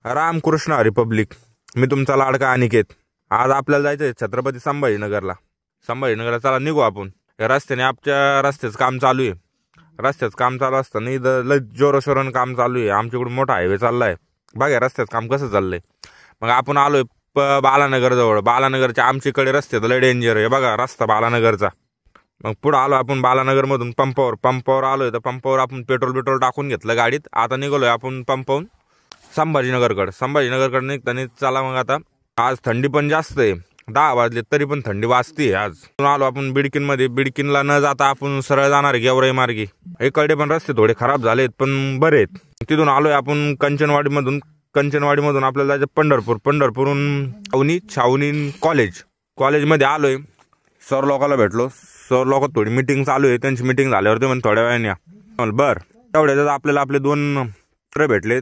Ramakrishna Republic. मी तुमचा लाडका अनिकेत. आज आपल्याला जायचं आहे छत्रपती संभाजीनगरला. संभाजीनगरला चला निघू आपण. या रस्त्याने आमच्या रस्त्याचं काम चालू आहे. रस्त्याचं काम चालू असताना इथं लय जोरशोरानं काम चालू आहे. आमच्याकडून मोठा हायवे चाललाय. बघा रस्त्याचं काम कसं चाललंय. मग आपण आलोय बालानगर जवळ. बालानगरच्या आमच्याकडे रस्ते तर लय डेंजर आहे. बघा रस्ता बालानगरचा. मग पुढे आलो आपण बालानगरमधून पंपावर आलोय. तर पंपावर आपण पेट्रोल टाकून घेतलं गाडीत. आता निघालोय आपण पंपावरून संभाजीनगरकडे निघताना चला. मग आता आज थंडी पण जास्त आहे. 10 वाजले तरी पण थंडी वाजते. आज आलो आपण बिडकीनमध्ये. बिडकीनला न जाता आपण सरळ जाणार गेवराई मार्गी. इकडे पण रस्ते थोडे खराब झालेत पण बरे आहेत. तिथून आलोय आपण कंचनवाडीमधून आपल्याला जायचं पंढरपूरहून छावणी कॉलेजमध्ये आलोय. सर लोकांना भेटलो. सर लोक थोडी मीटिंग चालू आहे. त्यांची मीटिंग झाल्यावर ते म्हणजे थोड्या वेळाने या. बरं तेवढ्याच आपल्याला आपले 2 मित्र भेटलेत.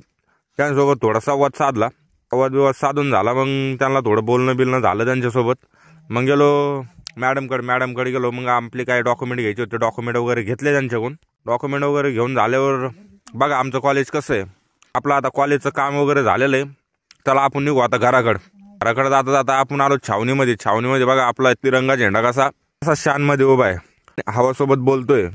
त्यांच्यासोबत थोडा संवाद साधून झाला. मग त्यांना थोडं बोलणं झालं त्यांच्यासोबत. मग गेलो मॅडमकडे गेलो. मग आपले काय डॉक्युमेंट घ्यायचे होते. डॉक्युमेंट वगैरे घेतले त्यांच्याकडून. डॉक्युमेंट वगैरे घेऊन झाल्यावर बघा आमचं कॉलेज कसं आहे. आपलं आता कॉलेजचं काम वगैरे झालेलं आहे. त्याला आपण निघू आता घराकडे जाता आपण आलो छावणीमध्ये. बघा आपला तिरंगा झेंडा कसा शानमध्ये उभा आहे. हवासोबत बोलतोय.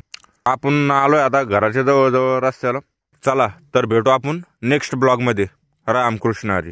आपण आलोय आता घराच्या जवळ रस्त्याला. चला तर भेटू आपण नेक्स्ट ब्लॉगमध्ये. रामकृष्ण हरी.